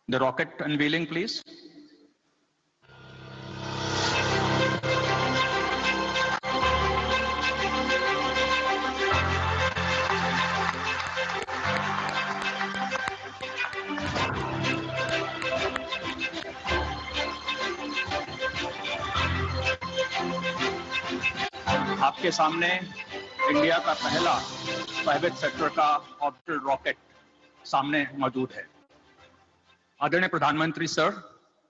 The rocket unveiling, please. आपके सामने India का पहला प्राइवेट सेक्टर का ऑर्बिटल रॉकेट सामने मौजूद है। आदरणीय प्रधानमंत्री सर,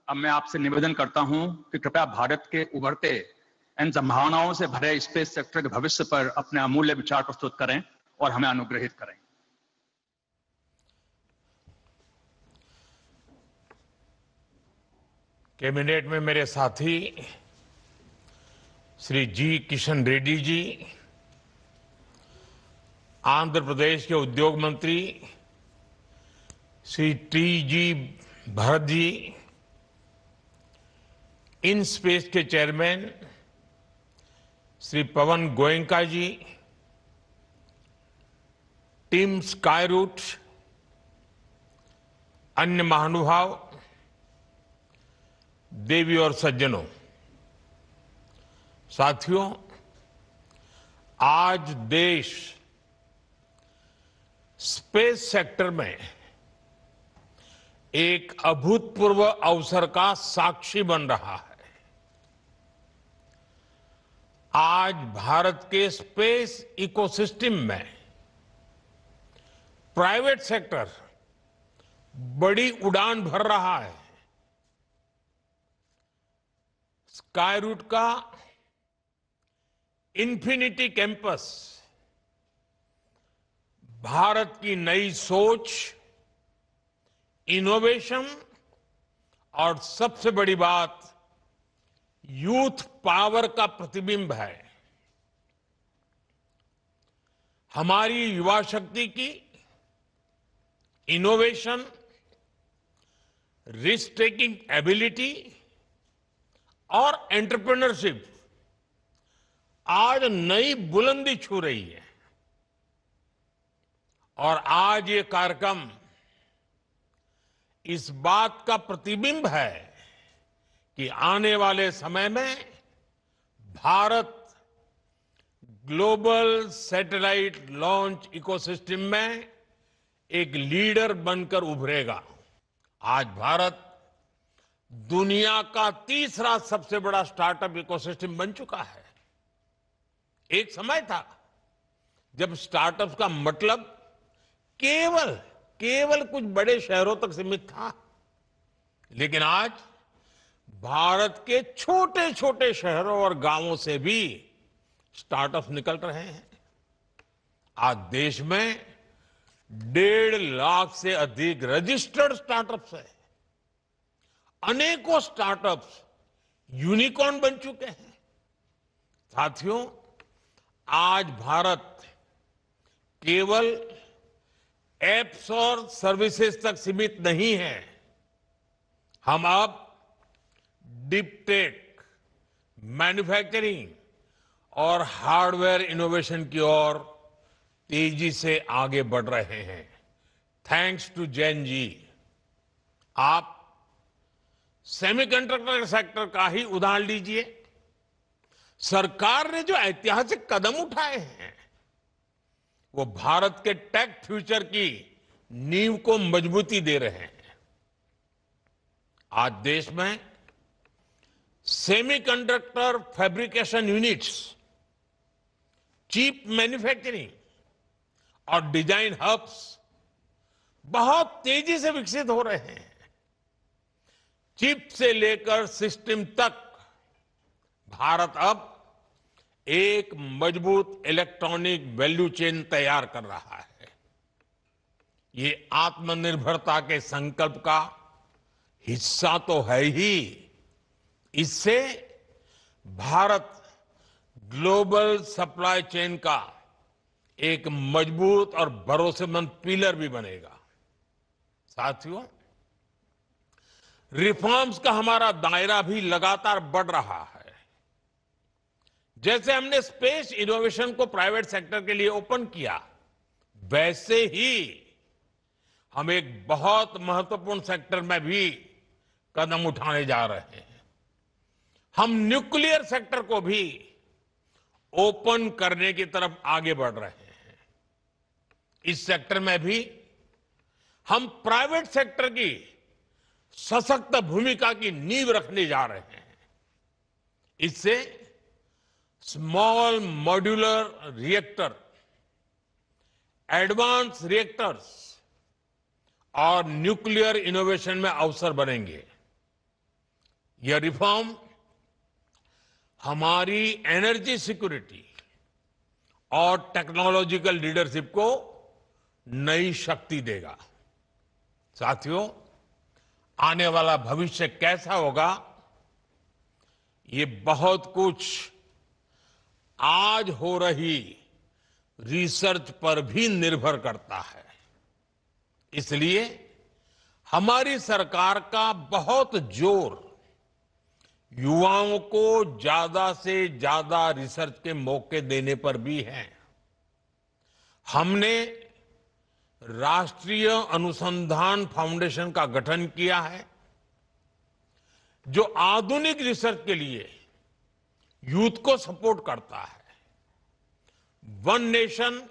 अब मैं आपसे निवेदन करता हूं कि कृपया भारत के उभरते इन संभावनाओं से भरे स्पेस सेक्टर के भविष्य पर अपने अमूल्य विचार प्रस्तुत करें और हमें अनुग्रहित करें। कैबिनेट में मेरे साथी श्री जी किशन रेड्डी जी, आंध्र प्रदेश के उद्योग मंत्री Shri T G Bharat ji, in space के चेयरमैन श्री पवन गोयनका जी, टीम स्काईरूट, अन्य महानुभाव, देवी और सज्जनों, साथियों, आज देश स्पेस सेक्टर में एक अभूतपूर्व अवसर का साक्षी बन रहा है। आज भारत के स्पेस इकोसिस्टम में प्राइवेट सेक्टर बड़ी उड़ान भर रहा है। स्काईरूट का इन्फिनिटी कैंपस भारत की नई सोच, इनोवेशन और सबसे बड़ी बात यूथ पावर का प्रतिबिंब है। हमारी युवा शक्ति की इनोवेशन, रिस्क टेकिंग एबिलिटी और एंटरप्रेन्योरशिप आज नई बुलंदी छू रही है। और आज ये कार्यक्रम इस बात का प्रतिबिंब है कि आने वाले समय में Bharat global satellite launch ecosystem में एक लीडर बनकर उभरेगा। आज भारत दुनिया का तीसरा सबसे बड़ा स्टार्टअप इकोसिस्टम बन चुका है। एक समय था जब स्टार्टअप्स का मतलब केवल कुछ बड़े शहरों तक सीमित था, लेकिन आज भारत के छोटे छोटे शहरों और गांवों से भी स्टार्टअप्स निकल रहे हैं। आज देश में 1.5 लाख से अधिक रजिस्टर्ड स्टार्टअप्स है। अनेकों स्टार्टअप्स यूनिकॉर्न बन चुके हैं। साथियों, आज भारत केवल एप्स और सर्विसेज तक सीमित नहीं है। हम अब डीप टेक, मैन्युफैक्चरिंग और हार्डवेयर इनोवेशन की ओर तेजी से आगे बढ़ रहे हैं। Thanks to Jain ji. आप सेमीकंडक्टर सेक्टर का ही उदाहरण लीजिए। सरकार ने जो ऐतिहासिक कदम उठाए हैं वो भारत के टेक फ्यूचर की नींव को मजबूती दे रहे हैं। आज देश में semiconductor fabrication units, chip manufacturing और डिजाइन हब्स बहुत तेजी से विकसित हो रहे हैं। चिप से लेकर सिस्टम तक भारत अब एक मजबूत इलेक्ट्रॉनिक वैल्यू चेन तैयार कर रहा है। ये आत्मनिर्भरता के संकल्प का हिस्सा तो है ही। इससे भारत ग्लोबल सप्लाई चेन का एक मजबूत और भरोसेमंद पिलर भी बनेगा। साथियों, रिफॉर्म्स का हमारा दायरा भी लगातार बढ़ रहा है। जैसे हमने स्पेस इनोवेशन को प्राइवेट सेक्टर के लिए ओपन किया, वैसे ही हम एक बहुत महत्वपूर्ण सेक्टर में भी कदम उठाने जा रहे हैं। हम न्यूक्लियर सेक्टर को भी ओपन करने की तरफ आगे बढ़ रहे हैं। इस सेक्टर में भी हम प्राइवेट सेक्टर की सशक्त भूमिका की नींव रखने जा रहे हैं। इससे small modular reactor, advance reactors और न्यूक्लियर इनोवेशन में अवसर बनेंगे। यह रिफॉर्म हमारी एनर्जी सिक्योरिटी और टेक्नोलॉजिकल लीडरशिप को नई शक्ति देगा। साथियों, आने वाला भविष्य कैसा होगा, ये बहुत कुछ आज हो रही रिसर्च पर भी निर्भर करता है। इसलिए हमारी सरकार का बहुत जोर युवाओं को ज्यादा से ज्यादा रिसर्च के मौके देने पर भी है। हमने राष्ट्रीय अनुसंधान फाउंडेशन का गठन किया है, जो आधुनिक रिसर्च के लिए यूथ को सपोर्ट करता है। वन नेशन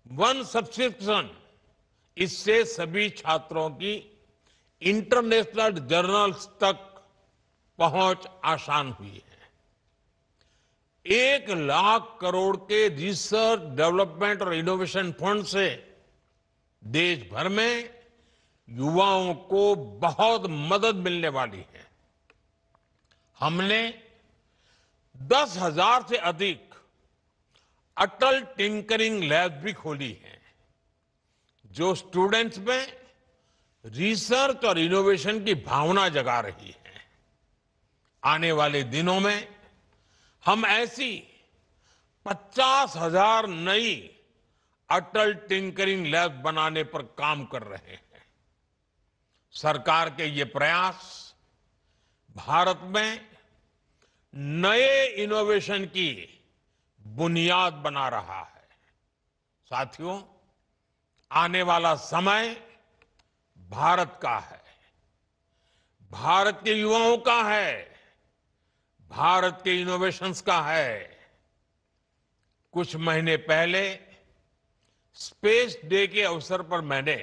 वन सब्सक्रिप्शन, इससे सभी छात्रों की इंटरनेशनल जर्नल्स तक पहुंच आसान हुई है। 1,00,000 करोड़ के रिसर्च, डेवलपमेंट और इनोवेशन फंड से देश भर में युवाओं को बहुत मदद मिलने वाली है। हमने 10,000 से अधिक अटल टिंकरिंग लैब भी खोली है, जो स्टूडेंट्स में रिसर्च और इनोवेशन की भावना जगा रही है। आने वाले दिनों में हम ऐसी 50,000 नई अटल टिंकरिंग लैब बनाने पर काम कर रहे हैं। सरकार के ये प्रयास भारत में नए इनोवेशन की बुनियाद बना रहा है। साथियों, आने वाला समय भारत का है, भारत के युवाओं का है, भारत के इनोवेशंस का है। कुछ महीने पहले स्पेस डे के अवसर पर मैंने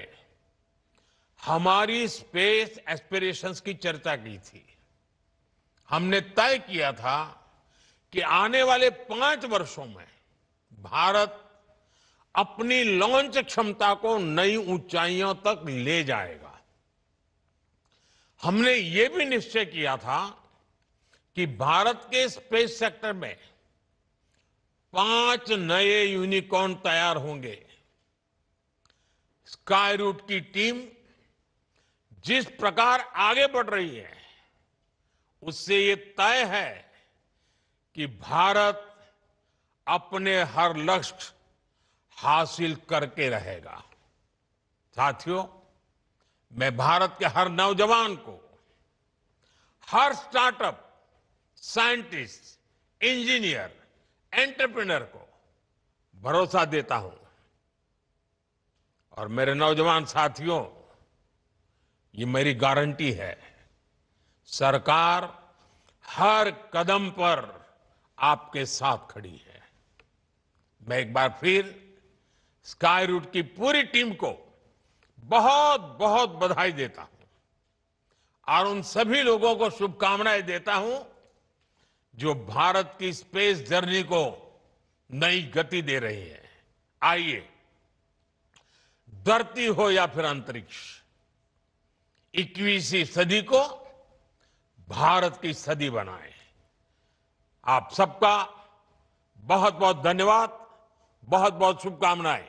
हमारी स्पेस एस्पिरेशंस की चर्चा की थी। हमने तय किया था कि आने वाले 5 वर्षों में भारत अपनी लॉन्च क्षमता को नई ऊंचाइयों तक ले जाएगा। हमने ये भी निश्चय किया था कि भारत के स्पेस सेक्टर में 5 नए यूनिकॉर्न तैयार होंगे। स्काई रूट की टीम जिस प्रकार आगे बढ़ रही है, उससे ये तय है कि भारत अपने हर लक्ष्य हासिल करके रहेगा। साथियों, मैं भारत के हर नौजवान को, हर स्टार्टअप, साइंटिस्ट, इंजीनियर, एंटरप्रेन्योर को भरोसा देता हूं। और मेरे नौजवान साथियों, ये मेरी गारंटी है, सरकार हर कदम पर आपके साथ खड़ी है। मैं एक बार फिर स्काई रूट की पूरी टीम को बहुत बहुत बधाई देता हूं और उन सभी लोगों को शुभकामनाएं देता हूं जो भारत की स्पेस जर्नी को नई गति दे रही है। आइए, धरती हो या फिर अंतरिक्ष, 21वीं सदी को भारत की सदी बनाएं। आप सबका बहुत बहुत धन्यवाद, बहुत बहुत शुभकामनाएं।